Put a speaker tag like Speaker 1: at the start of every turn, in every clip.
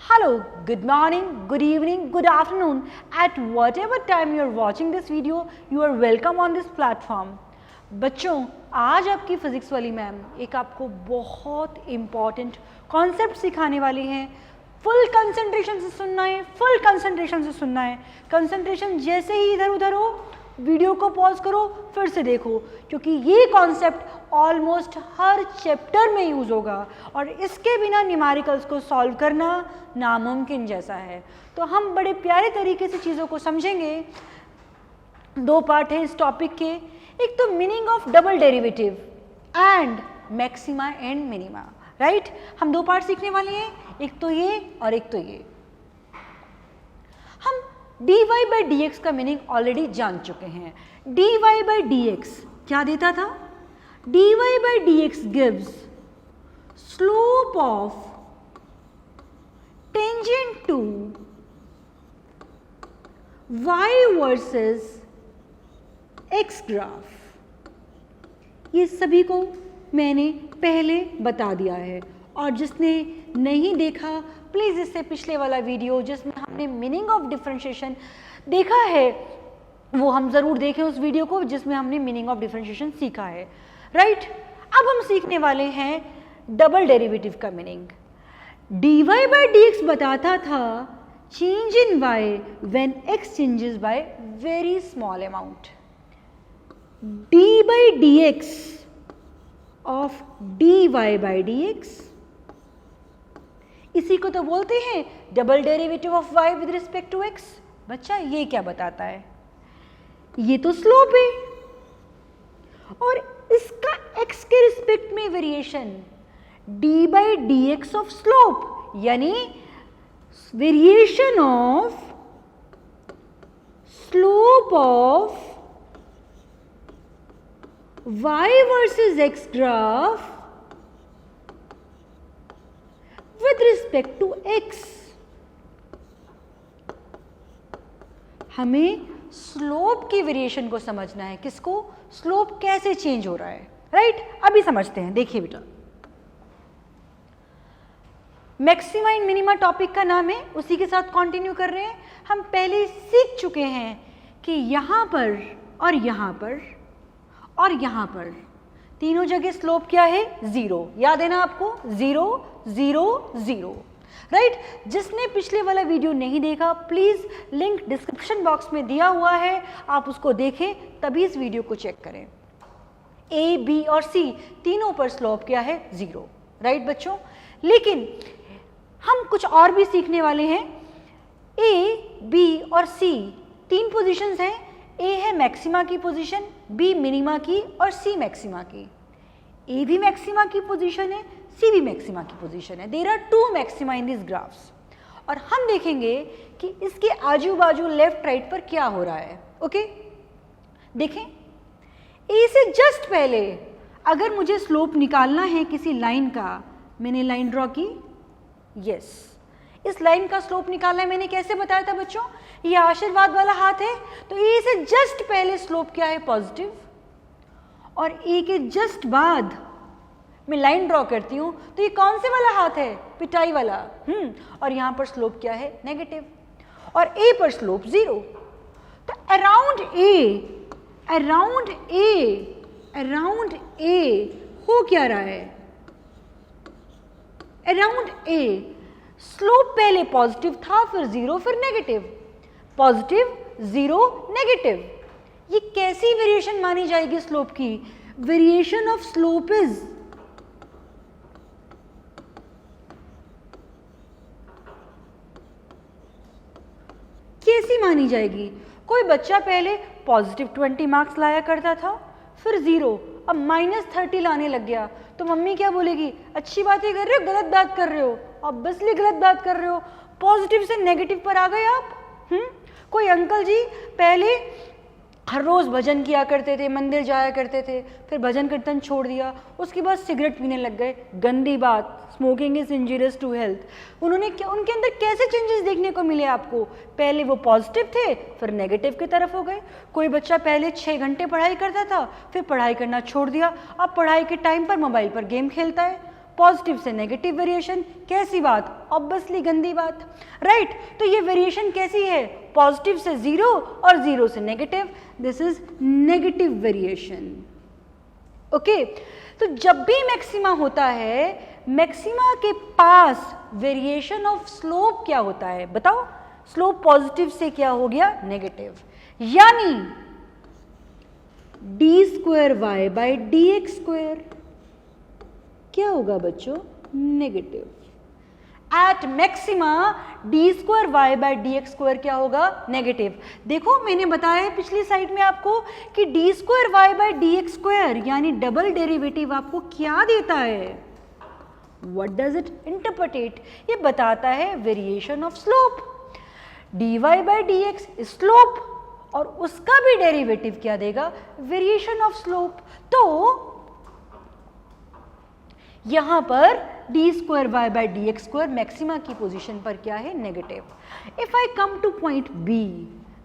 Speaker 1: Hello, good morning, good evening, good afternoon. At whatever time you are watching this video, you are welcome on this platform. बच्चों, आज आपकी physics वाली ma'am एक आपको बहुत important concept सिखाने वाली हैं. फुल कंसंट्रेशन से सुनना है, फुल कंसंट्रेशन से सुनना है. कंसंट्रेशन जैसे ही इधर उधर हो, वीडियो को पॉज करो, फिर से देखो, क्योंकि ये कॉन्सेप्ट ऑलमोस्ट हर चैप्टर में यूज़ होगा और इसके बिना न्यूमेरिकल्स को सॉल्व करना नामुमकिन जैसा है. तो हम बड़े प्यारे तरीके से चीज़ों को समझेंगे. दो पार्ट है इस टॉपिक के. एक तो meaning of double derivative and maxima and minima. Right, हम दो पार्ट सीखने वाले हैं, एक तो ये और एक तो ये. हम dy by dx का मीनिंग ऑलरेडी जान चुके हैं. dy by dx क्या देता था? dy by dx gives slope of tangent to y versus x graph. ये सभी को मैंने पहले बता दिया है और जिसने नहीं देखा प्लीज़ इससे पिछले वाला वीडियो जिसमें हमने मीनिंग ऑफ डिफरेंशिएशन देखा है वो हम ज़रूर देखें उस वीडियो को जिसमें हमने मीनिंग ऑफ डिफरेंशिएशन सीखा है. राइट, अब हम सीखने वाले हैं डबल डेरिवेटिव का मीनिंग. dy by dx बताता था change in y when x changes by very small amount. dy by dx of dy by dx इसी को तो बोलते हैं double derivative of y with respect to x. बच्चा ये क्या बताता है? ये तो स्लोप है और इसका x के रिस्पेक्ट में variation d by dx of slope, यानी variation of slope of y versus x graph with respect to x. हमें स्लोप की वेरिएशन को समझना है. किसको? स्लोप कैसे चेंज हो रहा है. राइट, अभी समझते हैं. देखिए बेटा, मैक्सिमा एंड मिनिमा टॉपिक का नाम है, उसी के साथ कंटिन्यू कर रहे हैं. हम पहले सीख चुके हैं कि यहां पर और यहां पर और यहां पर तीनों जगह स्लोप क्या है? जीरो. याद है ना आपको? Zero zero zero. राइट, जिसने पिछले वाला वीडियो नहीं देखा प्लीज लिंक डिस्क्रिप्शन बॉक्स में दिया हुआ है, आप उसको देखें तभी इस वीडियो को चेक करें. ए बी और सी तीनों पर स्लोप क्या है? जीरो. राइट बच्चों, लेकिन हम कुछ और भी सीखने वाले हैं. ए बी और सी तीन पोजीशंस हैं. ए है मैक्सिमा की पोजीशन, बी मिनिमा की और सी मैक्सिमा की. ए भी मैक्सिमा की पोजीशन है, सी भी मैक्सिमा की पोजीशन है. There are two maxima in this graphs और हम देखेंगे कि इसके आजू बाजू लेफ्ट राइट पर क्या हो रहा है. ओके, देखें, ए से जस्ट पहले अगर मुझे स्लोप निकालना है किसी लाइन का, मैंने लाइन ड्रॉ की. यस, इस लाइन का स्लोप निकालना है. मैंने कैसे बताया था बच्चों? ये आशीर्वाद वाला हाथ है, तो ए से जस्ट पहले स्लोप क्या है? पॉजिटिव. और ए के जस्ट बाद मैं लाइन ड्रॉ करती हूं तो ये कौन से वाला हाथ है? पिटाई वाला. और यहां पर स्लोप क्या है? नेगेटिव. और ए पर स्लोप जीरो. तो अराउंड ए हो क्या रहा है? अराउंड ए स्लोप पहले पॉजिटिव था, फिर जीरो, फिर नेगेटिव. Positive, zero, negative. ये कैसी वेरिएशन मानी जाएगी स्लोप की? वेरिएशन ऑफ स्लोप इज कैसी मानी जाएगी? कोई बच्चा पहले पॉजिटिव 20 मार्क्स लाया करता था, फिर जीरो, अब -30 लाने लग गया, तो मम्मी क्या बोलेगी? अच्छी बातें कर रहे हो, गलत बात कर रहे हो. ऑब्वियसली गलत बात कर रहे हो, पॉजिटिव से नेगेटिव पर आ गए आप. कोई अंकल जी पहले हर रोज़ भजन किया करते थे, मंदिर जाया करते थे, फिर भजन कीर्तन छोड़ दिया, उसके बाद सिगरेट पीने लग गए. गंदी बात, smoking is injurious to health. उनके अंदर कैसे चेंजेस देखने को मिले आपको? पहले वो पॉजिटिव थे, फिर नेगेटिव की तरफ हो गए. कोई बच्चा पहले 6 घंटे पढ़ाई करता था, फिर पढ़ाई करना छोड़ दिया, अब पढ़ाई के टाइम पर मोबाइल पर गेम खेलता है. पॉजिटिव से नेगेटिव वेरिएशन, कैसी बात? ऑब्वियसली गंदी बात, राइट? तो ये वेरिएशन कैसी है? पॉजिटिव से जीरो और जीरो से negative, this is negative variation. Okay, तो जब भी मैक्सिमा होता है, मैक्सिमा के पास वेरिएशन ऑफ स्लोप क्या होता है बताओ? स्लोप पॉजिटिव से क्या हो गया? नेगेटिव, यानी d square y by d x square क्या होगा बच्चों? Negative. At maxima d square y by d x square क्या होगा? नेगेटिव। देखो मैंने बताया है पिछली स्लाइड में आपको कि d square y by d x square यानी डबल डेरिवेटिव आपको क्या देता है? What does it interpretate? ये बताता है variation of slope. dy by d x slope और उसका भी डेरिवेटिव क्या देगा? Variation of slope. तो यहां पर d square y by d x square maxima की पोजीशन पर क्या है? Negative. If I come to point B,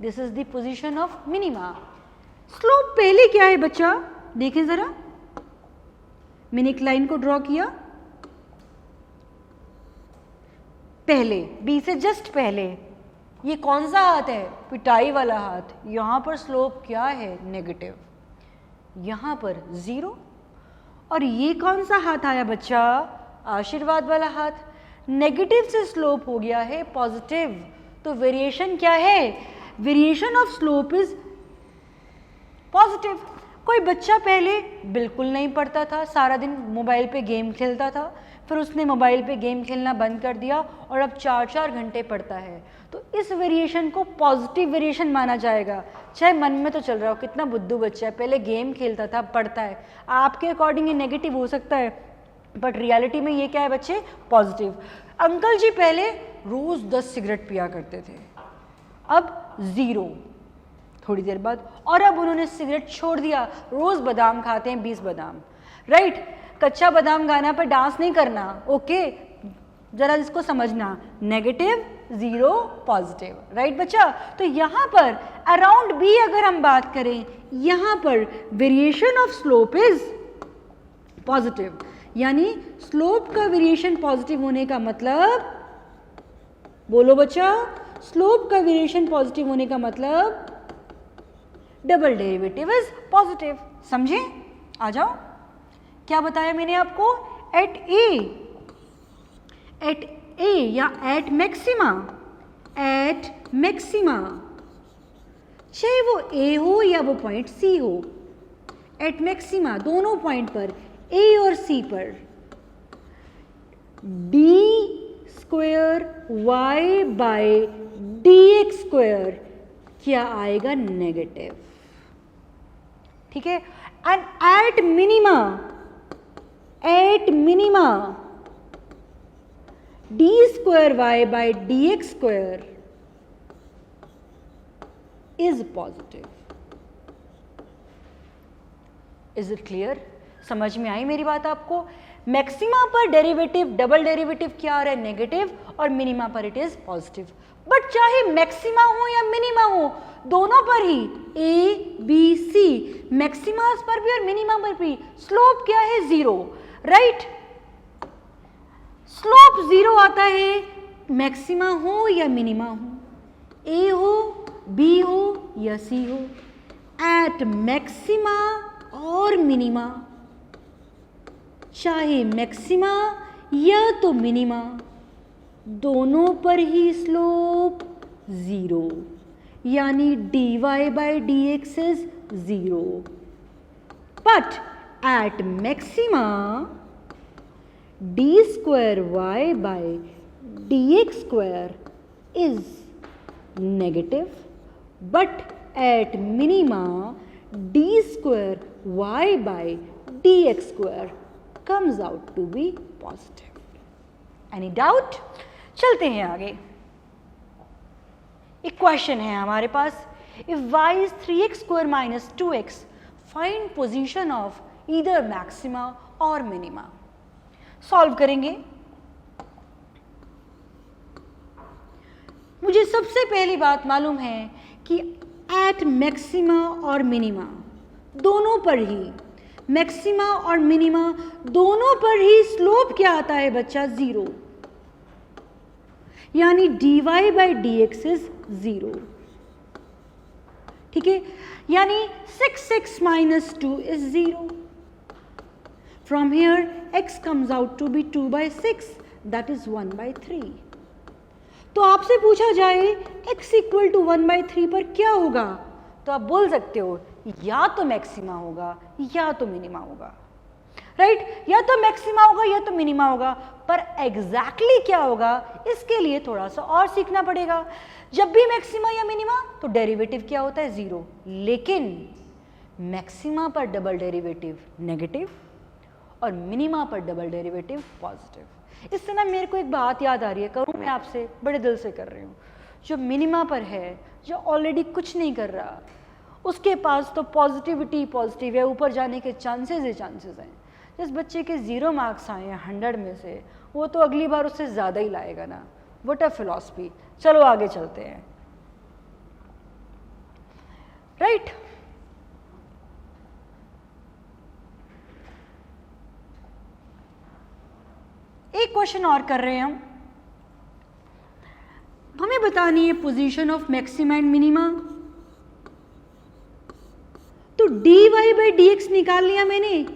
Speaker 1: this is the position of minima. Slope पहले क्या है बच्चा? देखें जरा, मैंने एक लाइन को ड्रॉ किया पहले, बी से जस्ट पहले। ये कौन सा हाथ है? पिटाई वाला हाथ। यहां पर स्लोप क्या है? नेगेटिव, यहां पर जीरो। और ये कौन सा हाथ आया बच्चा? आशीर्वाद वाला हाथ। नेगेटिव से स्लोप हो गया है पॉजिटिव, तो वेरिएशन क्या है? Variation of slope is positive. कोई बच्चा पहले बिल्कुल नहीं पढ़ता था, सारा दिन मोबाइल पे गेम खेलता था, फिर उसने मोबाइल पे गेम खेलना बंद कर दिया और अब 4-4 घंटे पढ़ता है, तो इस वेरिएशन को पॉजिटिव वेरिएशन माना जाएगा। चाहे मन में तो चल रहा हो कितना बुद्धू बच्चा है, पहले गेम खेलता था, पढ़ता है। आपके अकॉर्डिंग ये नेगेटिव हो सकता है, बट रियलिटी में ये क्या है बच्चे? पॉजिटिव। अंकल जी पहले रोज 10 सिगरेट पिया करते थे, अब 0 थोड़ी देर बाद, और अब उन्होंने सिगरेट छोड़ दिया, रोज बादाम खाते हैं 20 बादाम, राइट? कच्चा बादाम गाना पर डांस नहीं करना, ओके? जरा इसको समझना, नेगेटिव 0 पॉजिटिव, राइट बच्चा? तो यहां पर अराउंड बी अगर हम बात करें, यहां पर variation of slope is positive, यानी स्लोप का वेरिएशन पॉजिटिव होने का मतलब, बोलो बच्चा, स्लोप का वेरिएशन पॉजिटिव होने का मतलब डबल डेरिवेटिव इज पॉजिटिव। समझे? आ जाओ, क्या बताया मैंने आपको? एट ए या एट मैक्सिमा, चाहे वो ए हो या वो पॉइंट सी हो, एट मैक्सिमा दोनों पॉइंट पर, ए और सी पर, d square y by d x square क्या आएगा? नेगेटिव, ठीक है? And at minima d square y by d x square is positive. Is it clear? समझ में आई मेरी बात आपको? मैक्सिमा पर डेरिवेटिव, डबल डेरिवेटिव क्या आ रहा है? नेगेटिव, और मिनिमा पर इट इज पॉजिटिव। बट चाहे मैक्सिमा हो या मिनिमा हो, दोनों पर ही ए बी सी, मैक्सिमास पर भी और मिनिमा पर भी स्लोप क्या है? 0, राइट? स्लोप 0 आता है, मैक्सिमा हो या मिनिमा हो, ए हो, बी हो या सी हो। एट मैक्सिमा और मिनिमा, चाहे मैक्सिमा या तो मिनिमा, दोनों पर ही स्लोप 0, यानी dy by d x is 0। But at maxima d square y by d x square is negative, but at minima d square y by d x square comes out to be positive. Any doubt? चलते हैं आगे। एक question है हमारे पास, if y is 3x square minus 2x, find position of either maxima or minima. Solve करेंगे। मुझे सबसे पहली बात मालूम है कि एट मैक्सिमा और मिनिमा दोनों पर ही मैक्सिमा और मिनिमा दोनों पर ही स्लोप क्या आता है बच्चा? 0, यानी dy by d x is 0। ठीक है, यानी 6x minus 2 is 0। From here x comes out to be 2 by 6, that is 1 by 3। तो आपसे पूछा जाए x इक्वल टू 1 by 3 पर क्या होगा, तो आप बोल सकते हो या तो मैक्सिमा होगा या तो मिनिमा होगा, राइट? या तो मैक्सिमा होगा या तो मिनिमा होगा, पर एग्जैक्टली क्या होगा इसके लिए थोड़ा सा और सीखना पड़ेगा। जब भी मैक्सिमा या मिनिमा तो डेरिवेटिव क्या होता है? 0, लेकिन मैक्सिमा पर डबल डेरिवेटिव नेगेटिव और मिनिमा पर डबल डेरिवेटिव पॉजिटिव। इससे ना मेरे को एक बात याद आ रही है, करूँ मैं आपसे, बड़े दिल से कर रही हूँ। जो मिनिमा पर है, जो ऑलरेडी कुछ नहीं कर रहा, उसके पास तो पॉजिटिविटी पॉजिटिव है, ऊपर जाने के चांसेस ही चांसेस हैं। जिस बच्चे के 0 मार्क्स आए हैं 100 में से, वो तो अगली बार उससे ज़्यादा ही लाएगा ना। What a philosophy. चलो आगे चलते हैं, राइट? एक क्वेश्चन और कर रहे हैं हम। हमें बतानी है position of maxima and minima. तो dy बाई डी एक्स निकाल लिया मैंने,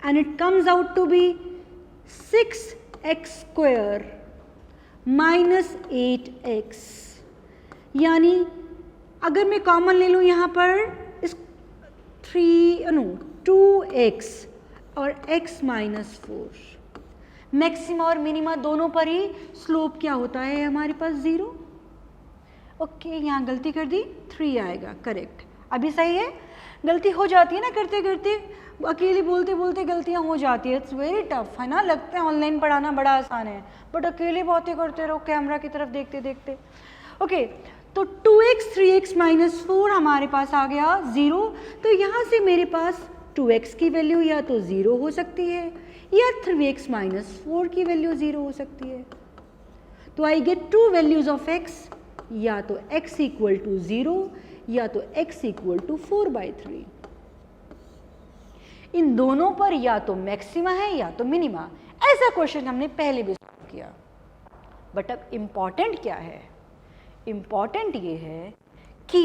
Speaker 1: and it comes out to be 6x square minus 8x, यानी अगर मैं कॉमन ले लूँ यहाँ पर इस 2x और x माइनस 4, मैक्सिमा और मिनिमा दोनों पर ही स्लोप क्या होता है हमारे पास? 0। ओके, यहाँ गलती कर दी, 3 आएगा, करेक्ट। अभी सही है? गलती हो जाती है ना करते करते, अकेले बोलते बोलते गलतियाँ हो जाती है। इट्स वेरी टफ, है ना? लगता है ऑनलाइन पढ़ाना बड़ा आसान है, बट अकेले बातें करते रहो कैमरा की तरफ देखते देखते। ओके, तो 2x 3x माइनस 4 हमारे पास आ गया 0। तो यहाँ से मेरे पास 2x की वैल्यू या तो 0 हो सकती है या 3x माइनस 4 की वैल्यू 0 हो सकती है। तो I get 2 values of x, या तो x इक्वल टू 0 या तो x इक्वल टू 4/3। इन दोनों पर या तो मैक्सिमा है या तो मिनिमा। ऐसा क्वेश्चन हमने पहले भी किया। बट अब इंपॉर्टेंट क्या है? इंपॉर्टेंट ये है कि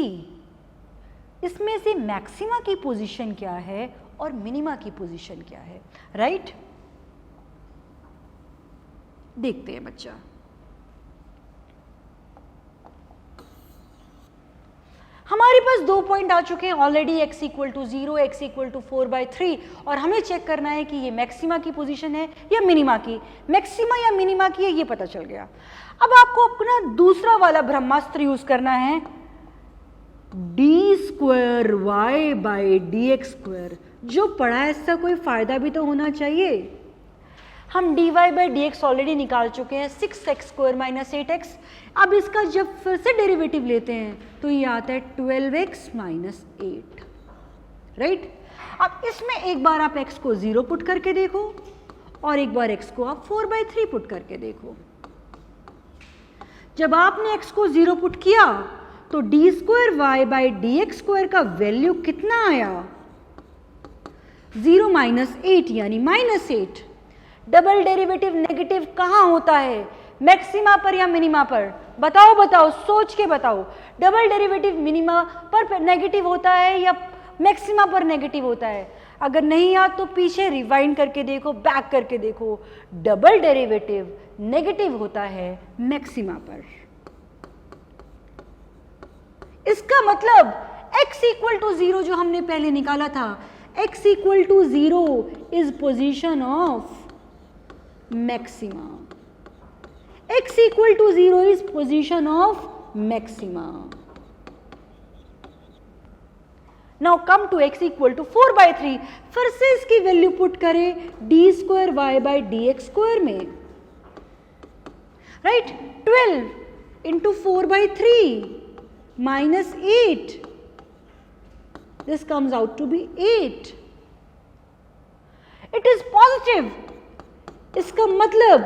Speaker 1: इसमें से मैक्सिमा की पोजीशन क्या है और मिनिमा की पोजीशन क्या है, राइट? देखते हैं बच्चा। हमारे पास 2 पॉइंट आ चुके हैं already, x equal to 0, x equal to 4/3, और हमें चेक करना है कि ये मैक्सिमा की पोजीशन है या मिनिमा की। मैक्सिमा या मिनिमा की है ये पता चल गया। अब आपको अपना दूसरा वाला ब्रह्मास्त्र यूज करना है, d² y/ dx²। जो पढ़ा है इसका कोई फायदा भी तो होना चाहिए। हम dy by d x already निकाल चुके हैं, 6x² माइनस 8x। अब इसका जब फिर से डेरिवेटिव लेते हैं तो ये आता है 12x माइनस 8, राइट? अब इसमें एक बार आप x को 0 पुट करके देखो और एक बार x को आप 4/3 पुट करके देखो। जब आपने x को 0 पुट किया तो d² y by d x square का वैल्यू कितना आया? 0 माइनस 8 यानी माइनस 8। डबल डेरिवेटिव नेगेटिव कहाँ होता है? मैक्सिमा पर या मिनिमा पर? बताओ बताओ, सोच के बताओ। डबल डेरिवेटिव मिनिमा पर नेगेटिव होता है या मैक्सिमा पर नेगेटिव होता है? अगर नहीं याद तो पीछे रिवाइंड करके देखो, बैक करके देखो। डबल डेरिवेटिव नेगेटिव होता है मैक्सिमा पर। इसका मतलब x इक्वल टू 0 जो हमने पहले निकाला था, x equal to 0 is position of maxima. x equal to 0 is position of maxima. Now come to x equal to 4/3. फिर से इसकी वैल्यू पुट करें d² y by d x square में, right? 12 into 4/3 minus 8, this comes out to be 8. It is positive. इसका मतलब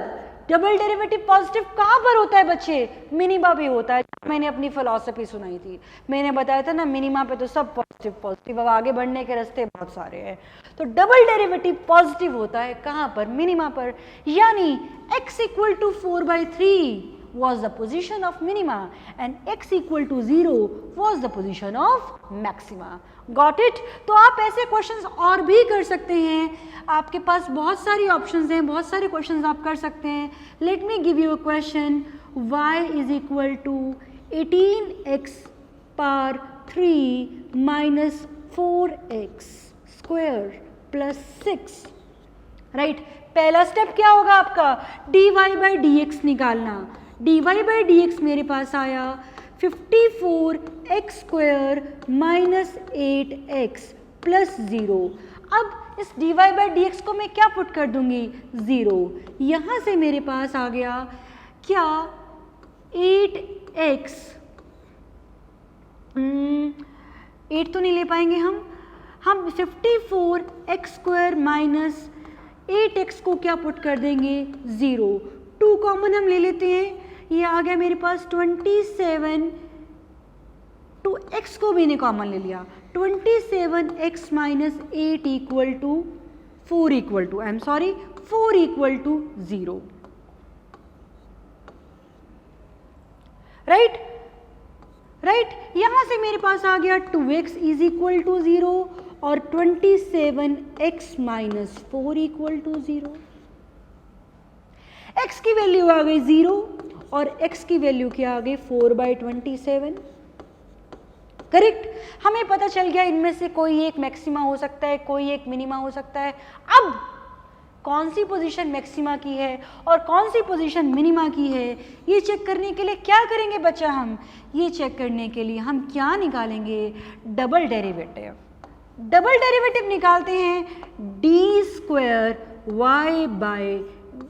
Speaker 1: double derivative positive कहाँ पर होता है बच्चे? मिनिमा भी होता है। मैंने अपनी फिलॉसफी सुनाई थी, मैंने बताया था ना मिनिमा पे तो सब पॉजिटिव पॉजिटिव, अब आगे बढ़ने के रास्ते बहुत सारे हैं। तो डबल डेरिवेटिव पॉजिटिव होता है कहाँ पर? मिनिमा पर। यानी x equal to 4/3 was the position of minima and x equal to 0 was the position of maxima. Got it? तो आप ऐसे क्वेश्चंस और भी कर सकते हैं, आपके पास बहुत सारी ऑप्शंस हैं, बहुत सारे क्वेश्चंस आप कर सकते हैं। Let me give you a question, y is equal to 18x power 3 minus 4x square plus 6, right? पहला स्टेप क्या होगा आपका? dy by dx निकालना। dy by dx मेरे पास आया 54x square minus 8x plus 0। अब इस dy by dx को मैं क्या पुट कर दूंगी? 0। यहाँ से मेरे पास आ गया क्या? 8x 8 तो नहीं ले पाएंगे हम 54x स्क्वायर माइनस 8x को क्या पुट कर देंगे? 0। 2 कॉमन हम ले लेते हैं, ये आ गया मेरे पास 27। 2x को मैंने कॉमन ले लिया, 27x minus 8 equal to 4 equal to 4 equal to 0, right? यहां से मेरे पास आ गया 2x इज इक्वल टू 0 और 27x minus 4 equal to 0। x की वैल्यू आ गई 0 और x की वैल्यू क्या आ गई? 4/27। करेक्ट? हमें पता चल गया इनमें से कोई एक मैक्सिमा हो सकता है, कोई एक मिनिमा हो सकता है। अब कौन सी पोजीशन मैक्सिमा की है और कौन सी पोजीशन मिनिमा की है, ये चेक करने के लिए क्या करेंगे बच्चा? हम ये चेक करने के लिए हम क्या निकालेंगे? Double derivative. डबल डेरिवेटिव निकालते हैं d square y by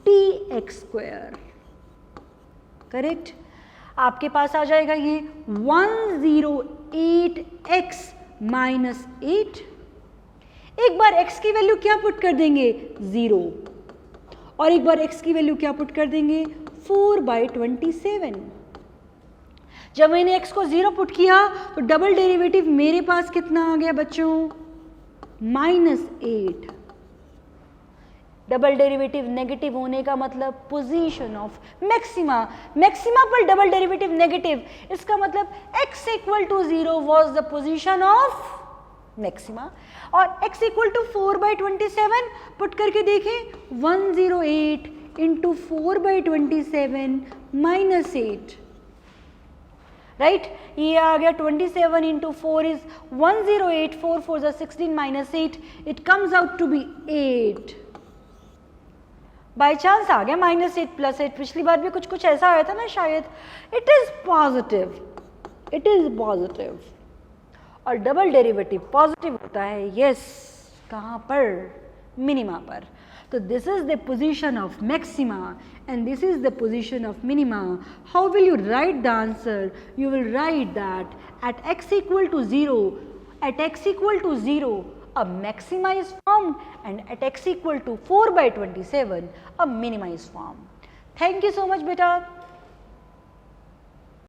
Speaker 1: d x square. Correct? आपके पास आ जाएगा ये 108x माइनस 8। एक बार x की वैल्यू क्या पुट कर देंगे? 0। और एक बार x की वैल्यू क्या पुट कर देंगे? 4/27। जब मैंने x को 0 पुट किया तो डबल डेरिवेटिव मेरे पास कितना आ गया बच्चों? -8। डबल डेरिवेटिव नेगेटिव होने का मतलब पोजीशन ऑफ मैक्सिमा। मैक्सिमा पर डबल डेरिवेटिव नेगेटिव, इसका मतलब x equal to 0 was the position of maxima. और x इक्वल टू 4/27 पुट करके देखें, 108 इंटू 4/27 माइनस 8, राइट? ये आ गया 27 into 4 is 108, 4 4 is 16 minus 8, it comes out to be 8। By chance आ गया -8 + 8, पिछली बार भी कुछ ऐसा आया था ना शायद। It is positive, it is positive. और डबल डेरिवेटिव पॉजिटिव होता है, यस, कहाँ पर? मिनिमा पर। तो this is the position of maxima and this is the position of minima. How will you write the answer? You will write that at x equal to 0, a maxima is formed, and at x equal to 4/27 a minima is formed. Thank you so much beta.